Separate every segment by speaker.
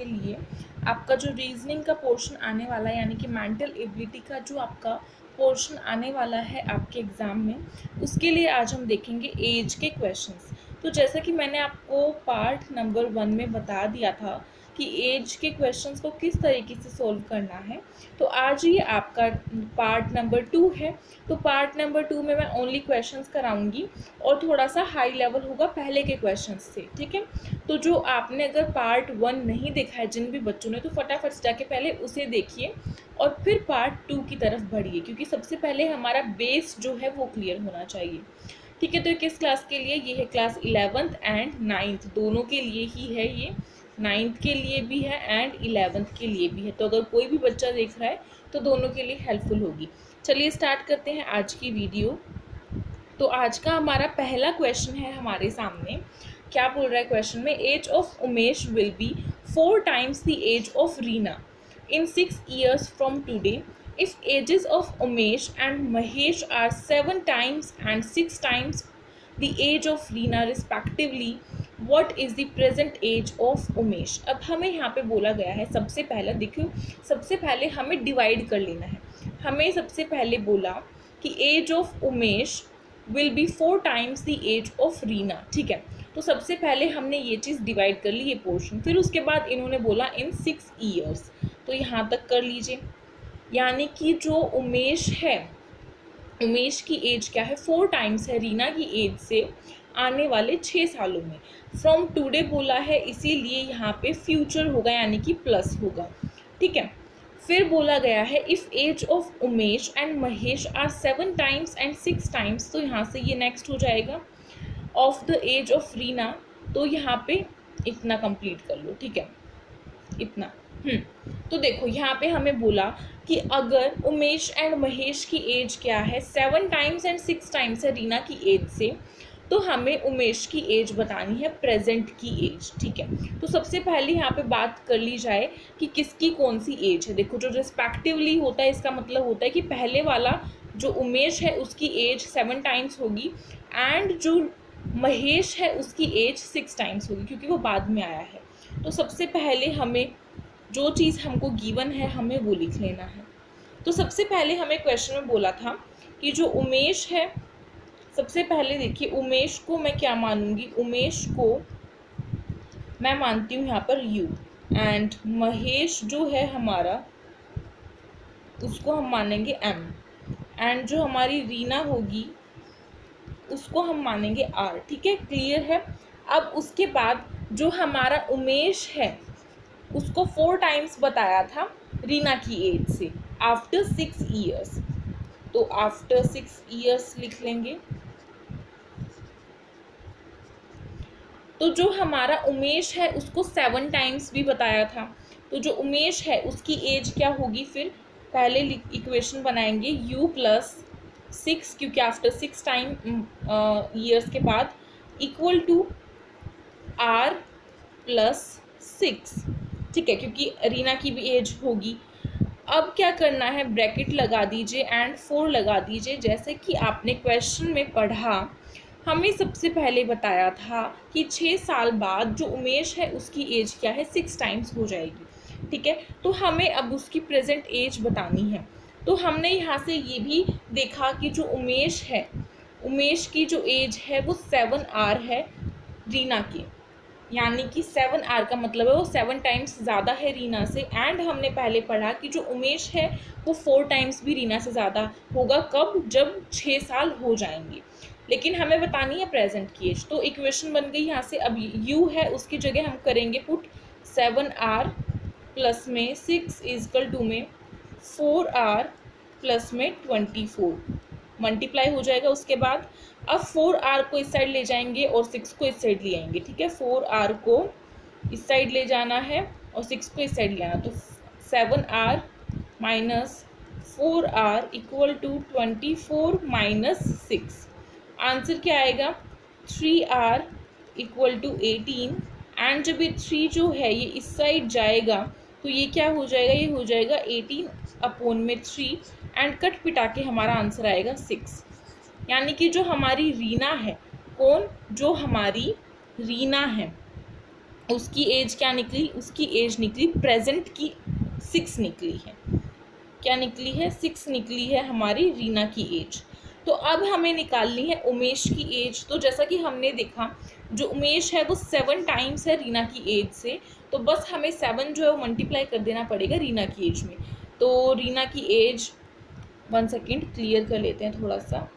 Speaker 1: के लिए आपका जो रीजनिंग का पोर्शन आने वाला है, यानी कि मेंटल एबिलिटी का जो आपका पोर्शन आने वाला है आपके एग्ज़ाम में, उसके लिए आज हम देखेंगे एज के क्वेश्चंस। तो जैसा कि मैंने आपको पार्ट नंबर 1 में बता दिया था कि एज के क्वेश्चंस को किस तरीके से सॉल्व करना है, तो आज ये आपका पार्ट नंबर 2 है। तो पार्ट नंबर 2 में मैं ओनली क्वेश्चंस कराऊंगी और थोड़ा सा हाई लेवल होगा पहले के क्वेश्चंस से, ठीक है। तो जो आपने अगर पार्ट 1 नहीं देखा है जिन भी बच्चों ने, तो फटाफट से जाके पहले उसे देखिए और फिर पार्ट 2 की तरफ बढ़िए, क्योंकि सबसे पहले हमारा बेस जो है वो क्लियर होना चाहिए, ठीक है। तो किस क्लास के लिए? ये है क्लास 11th एंड 9th, दोनों के लिए ही है ये। 9th के लिए भी है एंड 11th के लिए भी है। तो अगर कोई भी बच्चा देख रहा है तो दोनों के लिए हेल्पफुल होगी। चलिए स्टार्ट करते हैं आज की वीडियो। तो आज का हमारा पहला क्वेश्चन है हमारे सामने। क्या बोल रहा है क्वेश्चन में? Age of Umesh will be 4 times the age of Reena in 6 years from today. If ages of Umesh and Mahesh are 7 times and 6 times the age of Reena respectively, what is the present age of Umesh? अब हमें यहाँ पे बोला गया है, सबसे पहला देखो, सबसे पहले हमें डिवाइड कर लेना है। हमें सबसे पहले बोला कि age of Umesh will be 4 times the age of Reena, ठीक है। तो सबसे पहले हमने ये चीज़ डिवाइड कर ली, ये पोर्शन। फिर उसके बाद इन्होंने बोला इन 6 years, तो यहाँ तक कर लीजिए। यानी कि जो उमेश है, उमेश की एज क्या है? 4 times है रीना की एज से आने वाले 6 सालों में। फ्रॉम टुडे बोला है, इसीलिए यहाँ पे फ्यूचर होगा, यानी कि प्लस होगा, ठीक है। फिर बोला गया है if age of Umesh and Mahesh are 7 times and 6 times, तो यहाँ से ये नेक्स्ट हो जाएगा of the age of Reena. तो यहाँ पे इतना कंप्लीट कर लो, ठीक है, इतना। तो देखो यहाँ पे हमें बोला कि अगर उमेश एंड महेश की एज क्या है? 7 times एंड 6 times है रीना की एज से, तो हमें उमेश की एज बतानी है, प्रेजेंट की एज, ठीक है। तो सबसे पहले यहाँ पे बात कर ली जाए कि किसकी कौन सी एज है। देखो जो रिस्पेक्टिवली होता है, इसका मतलब होता है कि पहले वाला जो उमेश है उसकी एज 7 times होगी एंड जो महेश है उसकी एज 6 times होगी, क्योंकि वो बाद में आया है। तो सबसे पहले हमें जो चीज़ हमको गिवन है हमें वो लिख लेना है। तो सबसे पहले हमें क्वेश्चन में बोला था कि जो उमेश है, सबसे पहले देखिए उमेश को मैं क्या मानूंगी? उमेश को मैं मानती हूँ यहाँ पर यू, एंड महेश जो है हमारा उसको हम मानेंगे एम, एंड जो हमारी रीना होगी उसको हम मानेंगे आर, ठीक है, क्लियर है। अब उसके बाद जो हमारा उमेश है उसको 4 times बताया था रीना की एज से आफ्टर 6 years, तो आफ्टर 6 years लिख लेंगे। तो जो हमारा उमेश है उसको 7 times भी बताया था, तो जो उमेश है उसकी एज क्या होगी? फिर पहले इक्वेशन बनाएंगे u प्लस 6, क्योंकि आफ्टर 6 years के बाद इक्वल टू r प्लस 6, ठीक है, क्योंकि रीना की भी एज होगी। अब क्या करना है? ब्रैकेट लगा दीजिए एंड 4 लगा दीजिए। जैसे कि आपने क्वेश्चन में पढ़ा, हमें सबसे पहले बताया था कि 6 साल बाद जो उमेश है उसकी एज क्या है? 6 times हो जाएगी, ठीक है। तो हमें अब उसकी प्रेजेंट एज बतानी है। तो हमने यहाँ से ये भी देखा कि जो उमेश है, उमेश की जो एज है वो 7R है रीना की, यानी कि 7R का मतलब है वो 7 times ज़्यादा है रीना से। एंड हमने पहले पढ़ा कि जो उमेश है वो 4 times भी रीना से ज़्यादा होगा। कब? जब 6 साल हो जाएंगे। लेकिन हमें बतानी है प्रेजेंट की एज। तो इक्वेशन बन गई यहाँ से। अब u है उसकी जगह हम करेंगे पुट 7R प्लस में 6 इजकल टू में 4R प्लस में 24 मल्टीप्लाई हो जाएगा। उसके बाद अब 4R को इस साइड ले जाएंगे और 6 को इस साइड ले आएंगे, ठीक है। 4R को इस साइड ले जाना है और 6 को इस साइड ले आना, तो 7R minus 4R equal to 24 minus 6। Answer क्या आएगा? 3R equal to 18। एंड जब ये 3 जो है ये इस साइड जाएगा तो ये क्या हो जाएगा? ये हो जाएगा 18/3 एंड कट पिटा के हमारा आंसर आएगा 6। यानी कि जो हमारी रीना है, कौन? जो हमारी रीना है उसकी एज क्या निकली, उसकी एज निकली प्रेजेंट की 6 निकली है। क्या निकली है, 6 निकली है हमारी रीना की एज। तो अब हमें निकालनी है उमेश की एज। तो जैसा कि हमने देखा जो उमेश है वो 7 टाइम्स है रीना की एज से, तो बस हमें 7 जो है वो मल्टीप्लाई कर देना पड़ेगा रीना की एज में। तो रीना की एज, 1 सेकेंड क्लियर कर लेते हैं थोड़ा सा।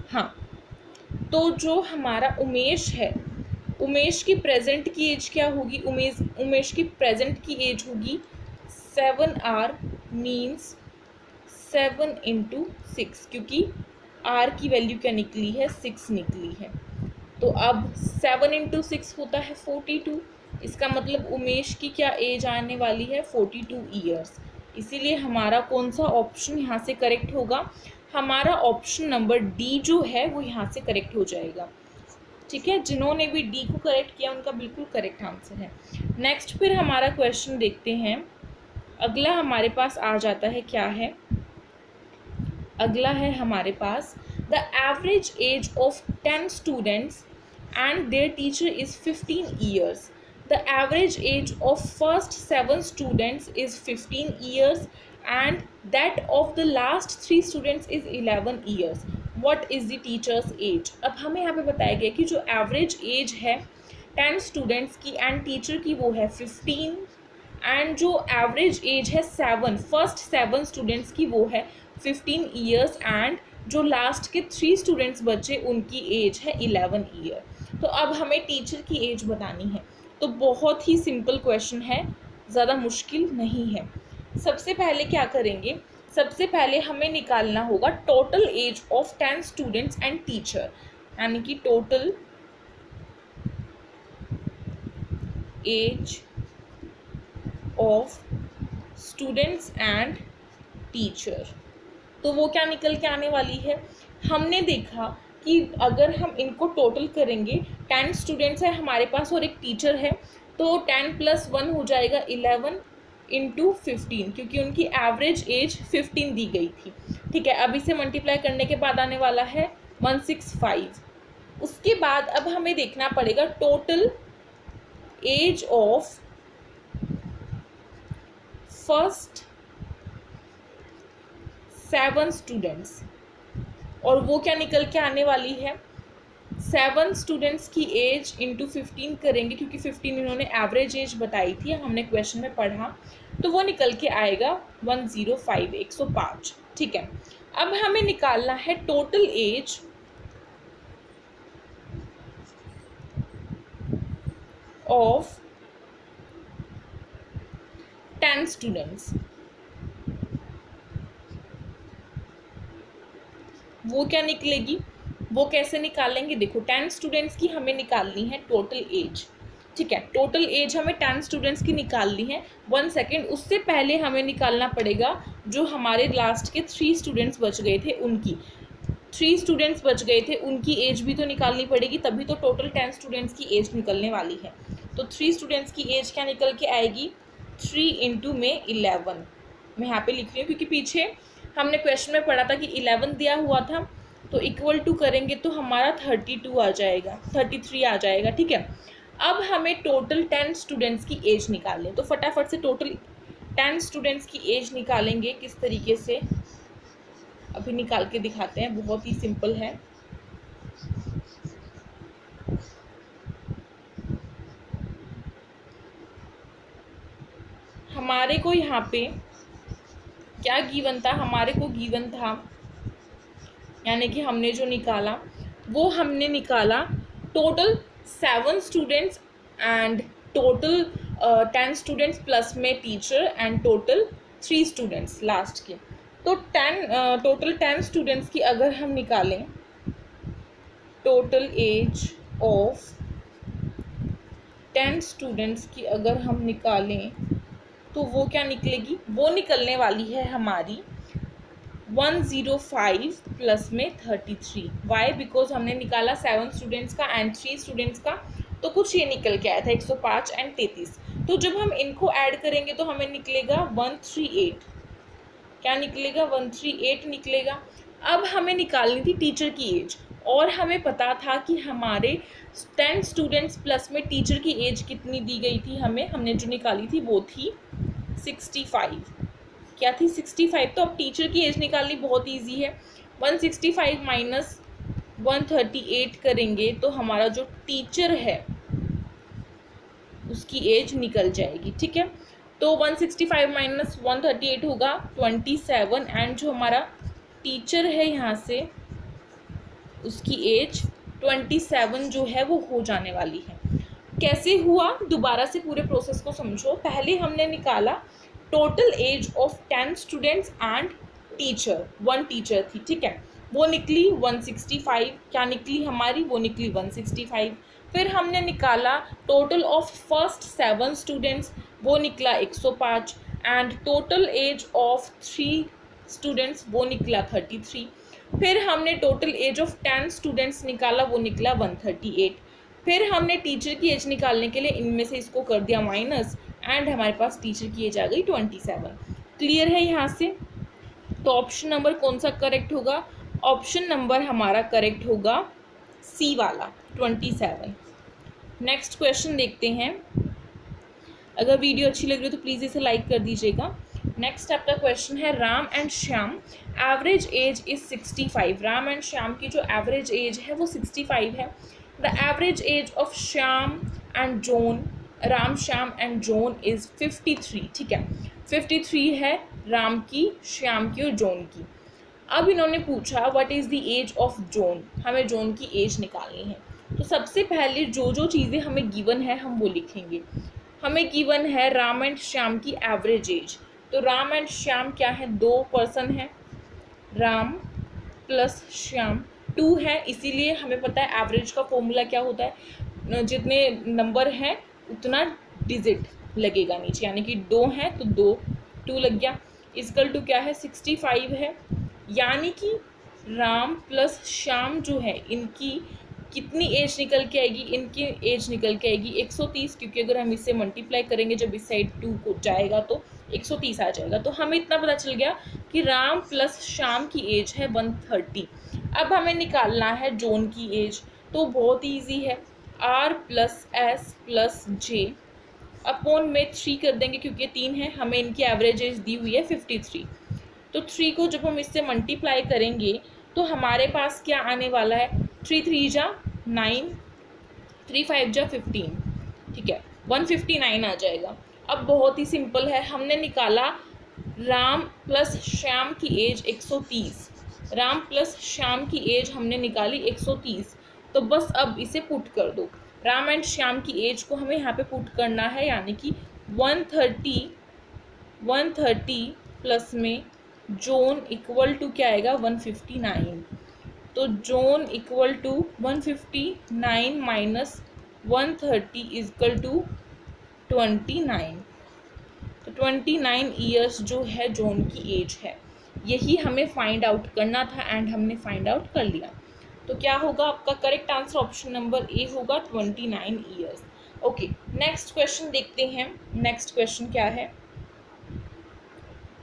Speaker 1: हाँ, तो जो हमारा उमेश है, उमेश की प्रेजेंट की एज क्या होगी, उमेश की प्रेजेंट की एज होगी 7 मीन्स 7 इंटू 6, क्योंकि आर की वैल्यू क्या निकली है, 6 निकली है। तो अब 7 इंटू 6 होता है 42। इसका मतलब उमेश की क्या एज आने वाली है, 42 ईयर्स। इसीलिए हमारा कौन सा ऑप्शन यहाँ से करेक्ट होगा, हमारा ऑप्शन नंबर डी जो है वो यहाँ से करेक्ट हो जाएगा। ठीक है, जिन्होंने भी डी को करेक्ट किया उनका बिल्कुल करेक्ट आंसर है। नेक्स्ट फिर हमारा क्वेश्चन देखते हैं। अगला हमारे पास आ जाता है, क्या है, अगला है हमारे पास the average age of 10 students and their teacher is 15 years. The average age of first 7 students is 15 years and that of the last 3 students is 11 years. What is the teacher's age? अब हमें यहाँ पे बताया गया कि जो average age है 10 students की एंड टीचर की वो है 15, एंड जो एवरेज एज है 7 फर्स्ट 7 स्टूडेंट्स की वो है 15 ईयर्स एंड जो लास्ट के 3 स्टूडेंट्स बचे उनकी एज है 11 ईयर। तो अब हमें टीचर की एज बतानी है। तो बहुत ही सिंपल क्वेश्चन है, ज़्यादा मुश्किल नहीं है। सबसे पहले क्या करेंगे, सबसे पहले हमें निकालना होगा total age of 10 students and teacher, यानी कि total age of students and teacher. तो वो क्या निकल के आने वाली है, हमने देखा कि अगर हम इनको टोटल करेंगे, 10 स्टूडेंट्स है हमारे पास और एक टीचर है, तो 10 + 1 हो जाएगा 11 इंटू 15, क्योंकि उनकी एवरेज एज 15 दी गई थी। ठीक है, अब इसे मल्टीप्लाई करने के बाद आने वाला है 165। उसके बाद अब हमें देखना पड़ेगा total age of first 7 students, और वो क्या निकल के आने वाली है, 7 स्टूडेंट्स की एज इंटू 15 करेंगे, क्योंकि 15 इन्होंने एवरेज एज बताई थी, हमने क्वेश्चन में पढ़ा, तो वो निकल के आएगा 105, 105। ठीक है, अब हमें निकालना है टोटल एज ऑफ 10 स्टूडेंट्स। वो क्या निकलेगी, वो कैसे निकालेंगे, देखो 10 स्टूडेंट्स की हमें निकालनी है टोटल एज। ठीक है, टोटल एज हमें 10 स्टूडेंट्स की निकालनी है। 1 सेकेंड, उससे पहले हमें निकालना पड़ेगा जो हमारे लास्ट के 3 स्टूडेंट्स बच गए थे उनकी, 3 स्टूडेंट्स बच गए थे उनकी एज भी तो निकालनी पड़ेगी, तभी तो टोटल 10 स्टूडेंट्स की एज निकलने वाली है। तो 3 स्टूडेंट्स की एज क्या निकल के आएगी, 3 इंटू में 11, मैं यहाँ पे लिख रही हूँ क्योंकि पीछे हमने क्वेश्चन में पढ़ा था कि 11 दिया हुआ था, तो इक्वल टू करेंगे तो हमारा 32 आ जाएगा, 33 आ जाएगा। ठीक है, अब हमें टोटल 10 स्टूडेंट्स की एज निकालें, तो फटाफट से टोटल 10 स्टूडेंट्स की एज निकालेंगे। किस तरीके से, अभी निकाल के दिखाते हैं, बहुत ही सिंपल है। हमारे को यहाँ पे क्या गिवन था, हमारे को गिवन था, यानी कि हमने जो निकाला वो हमने निकाला total 7 students and total 10 students plus में teacher and total 3 students last के। तो टोटल 10 स्टूडेंट्स की अगर हम निकालें, टोटल एज ऑफ 10 स्टूडेंट्स की अगर हम निकालें तो वो क्या निकलेगी, वो निकलने वाली है हमारी 105 प्लस में 33। वाई, बिकॉज हमने निकाला 7 स्टूडेंट्स का एंड 3 स्टूडेंट्स का, तो कुछ ये निकल के आया था 105 एंड 33। तो जब हम इनको ऐड करेंगे तो हमें निकलेगा 138। क्या निकलेगा? 138 निकलेगा। अब हमें निकालनी थी टीचर की एज, और हमें पता था कि हमारे 10 स्टूडेंट्स प्लस में टीचर की एज कितनी दी गई थी हमें, हमने जो निकाली थी वो थी 65। क्या थी? 65। तो अब टीचर की एज निकालनी बहुत ईजी है। 165 माइनस 138 करेंगे तो हमारा जो टीचर है उसकी एज निकल जाएगी। ठीक है, तो 165 माइनस 138 होगा 27, एंड जो हमारा टीचर है यहाँ से उसकी एज 27 जो है वो हो जाने वाली है। कैसे हुआ? दोबारा से पूरे प्रोसेस को समझो। पहले हमने निकाला total age of 10 students and teacher, 1 teacher थी। ठीक है, वो निकली 165। क्या निकली हमारी? वो निकली 165। फिर हमने निकाला टोटल ऑफ फर्स्ट 7 स्टूडेंट्स, वो निकला 105, and total age of 3 students वो निकला 33। फिर हमने टोटल एज ऑफ 10 स्टूडेंट्स निकाला, वो निकला 138। फिर हमने टीचर की एज निकालने के लिए इनमें से इसको कर दिया माइनस, एंड हमारे पास टीचर की एज आ गई 27। क्लियर है यहाँ से? तो ऑप्शन नंबर कौन सा करेक्ट होगा? ऑप्शन नंबर हमारा करेक्ट होगा सी वाला, 27। नेक्स्ट क्वेश्चन देखते हैं। अगर वीडियो अच्छी लग रही हो तो प्लीज़ इसे लाइक कर दीजिएगा। नेक्स्ट आपका क्वेश्चन है, Ram and Shyam average age is 65। Ram and Shyam की जो एवरेज एज है वो 65 है। The average age of Shyam and John, Ram, Shyam and John is 53। ठीक है, 53 है राम की, श्याम की और जॉन की। अब इन्होंने पूछा what is the age of John, हमें जॉन की एज निकालनी है। तो सबसे पहले जो जो चीज़ें हमें गिवन है हम वो लिखेंगे। हमें गिवन है राम एंड श्याम की एवरेज एज, तो राम एंड श्याम क्या है? 2 पर्सन है, राम प्लस श्याम 2 है, इसीलिए हमें पता है एवरेज का फॉर्मूला क्या होता है, जितने नंबर हैं उतना डिजिट लगेगा नीचे, यानी कि 2 है तो 2 लग गया। इसकल टू क्या है? 65 है, यानी कि राम प्लस श्याम जो है इनकी कितनी एज निकल के आएगी? इनकी एज निकल के आएगी 130, क्योंकि अगर हम इससे मल्टीप्लाई करेंगे जब इस साइड 2 को जाएगा तो 130 आ जाएगा। तो हमें इतना पता चल गया कि राम प्लस श्याम की एज है 130। अब हमें निकालना है जॉन की एज, तो बहुत ईजी है, R प्लस एस प्लस जे अपॉन में 3 कर देंगे, क्योंकि 3 है, हमें इनकी एवरेज एज दी हुई है 53। तो 3 को जब हम इससे मल्टीप्लाई करेंगे तो हमारे पास क्या आने वाला है? 3 3 जा 9, 3 5 जा 15। ठीक है, 159 आ जाएगा। अब बहुत ही सिंपल है, हमने निकाला राम प्लस श्याम की एज 130, राम प्लस श्याम की एज हमने निकाली 130। तो बस अब इसे पुट कर दो, राम एंड श्याम की एज को हमें यहाँ पे पुट करना है, यानी कि 130 प्लस में जॉन इक्वल टू क्या आएगा? 159। तो जॉन इक्वल टू 159 माइनस 130 इक्वल टू 29। तो 29 ईयर्स जो है जॉन की एज है, यही हमें फाइंड आउट करना था, एंड हमने फाइंड आउट कर लिया। तो क्या होगा आपका correct answer? Option number A होगा, 29 ईयर्स। ओके, नेक्स्ट क्वेश्चन देखते हैं। नेक्स्ट क्वेश्चन क्या है?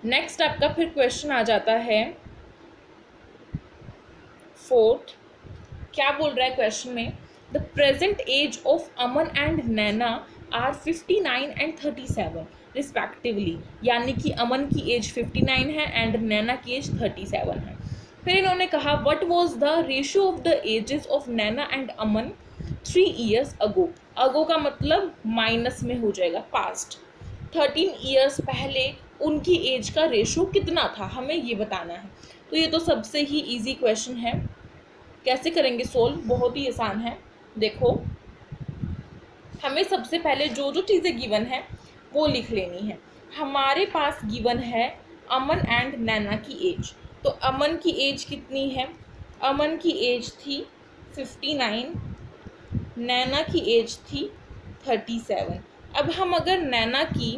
Speaker 1: नेक्स्ट आपका फिर क्वेश्चन आ जाता है 4th। क्या बोल रहा है क्वेश्चन में? The present age of Aman and Naina are 59 and 37 respectively, यानी कि अमन की एज 59 है एंड नैना की एज 37 है। फिर इन्होंने कहा what was the ratio of the ages of Naina and Aman 3 years ago. Ago का मतलब माइनस में हो जाएगा, पास्ट। 13 ईयर्स पहले उनकी एज का रेशो कितना था, हमें ये बताना है। तो ये तो सबसे ही इजी क्वेश्चन है, कैसे करेंगे सोल्व? बहुत ही आसान है। देखो, हमें सबसे पहले जो जो चीज़ें गिवन है वो लिख लेनी है। हमारे पास गिवन है अमन एंड नैना की एज, तो अमन की एज कितनी है? अमन की एज थी 59, नैना की एज थी 37। अब हम अगर नैना की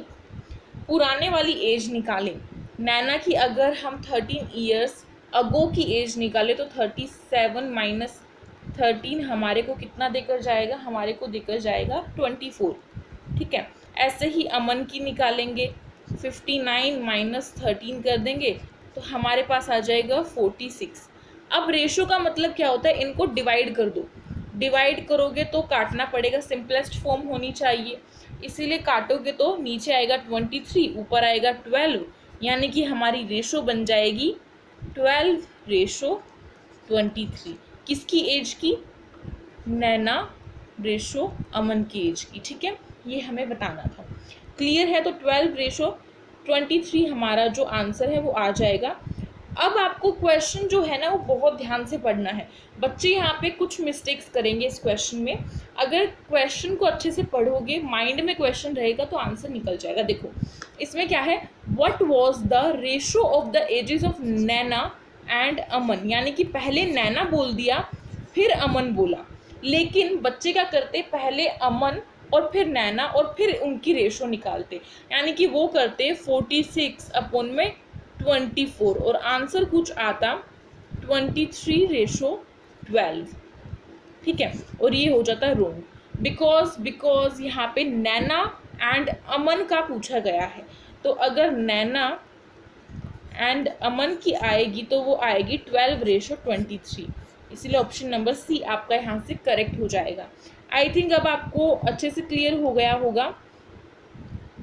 Speaker 1: पुराने वाली एज निकालें, नैना की अगर हम 13 ईयर्स अगो की एज निकालें तो 37 माइनस 13 हमारे को कितना देकर जाएगा? हमारे को देकर जाएगा 24। ठीक है, ऐसे ही अमन की निकालेंगे, 59 माइनस 13 कर देंगे तो हमारे पास आ जाएगा 46। अब रेशो का मतलब क्या होता है, इनको डिवाइड कर दो, डिवाइड करोगे तो काटना पड़ेगा, सिंपलेस्ट फॉर्म होनी चाहिए, इसीलिए काटोगे तो नीचे आएगा 23, ऊपर आएगा 12, यानी कि हमारी रेशो बन जाएगी 12:23। किसकी एज की, नैना रेशो अमन की एज की, ठीक है, ये हमें बताना था। क्लियर है, तो 12:23 हमारा जो आंसर है वो आ जाएगा। अब आपको क्वेश्चन जो है ना वो बहुत ध्यान से पढ़ना है, बच्चे यहाँ पे कुछ मिस्टेक्स करेंगे इस क्वेश्चन में, अगर क्वेश्चन को अच्छे से पढ़ोगे, माइंड में क्वेश्चन रहेगा तो आंसर निकल जाएगा। देखो इसमें क्या है, what was the ratio of the ages of Naina and Aman, यानी कि पहले नैना बोल दिया फिर अमन बोला, लेकिन बच्चे क्या करते, पहले अमन और फिर नैना और फिर उनकी रेशो निकालते, यानी कि वो करते 46/24 और आंसर कुछ आता 23:12, ठीक है, और ये हो जाता है रॉन्ग, बिकॉज यहाँ पे नैना एंड अमन का पूछा गया है, तो अगर नैना एंड अमन की आएगी तो वो आएगी 12:23, इसीलिए ऑप्शन नंबर सी आपका यहाँ से करेक्ट हो जाएगा। आई थिंक अब आपको अच्छे से क्लियर हो गया होगा।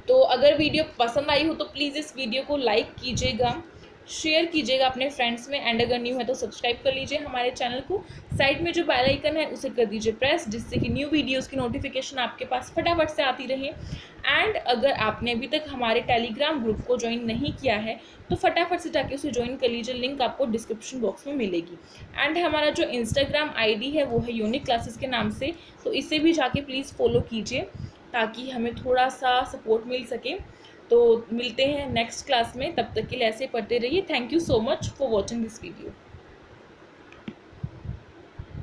Speaker 1: तो अगर वीडियो पसंद आई हो तो प्लीज़ इस वीडियो को लाइक कीजिएगा, शेयर कीजिएगा अपने फ्रेंड्स में, एंड अगर न्यू है तो सब्सक्राइब कर लीजिए हमारे चैनल को। साइड में जो बेल आइकन है उसे कर दीजिए प्रेस, जिससे कि न्यू वीडियोस की नोटिफिकेशन आपके पास फटाफट से आती रहे। एंड अगर आपने अभी तक हमारे टेलीग्राम ग्रुप को ज्वाइन नहीं किया है तो फटाफट से जाके उसे ज्वाइन कर लीजिए, लिंक आपको डिस्क्रिप्शन बॉक्स में मिलेगी। एंड हमारा जो इंस्टाग्राम आईडी है वो है यूनिक क्लासेस के नाम से, तो इसे भी जाके प्लीज़ फॉलो कीजिए ताकि हमें थोड़ा सा सपोर्ट मिल सके। तो मिलते हैं नेक्स्ट क्लास में, तब तक के लिए ऐसे पढ़ते रहिए। Thank you so much for watching this video.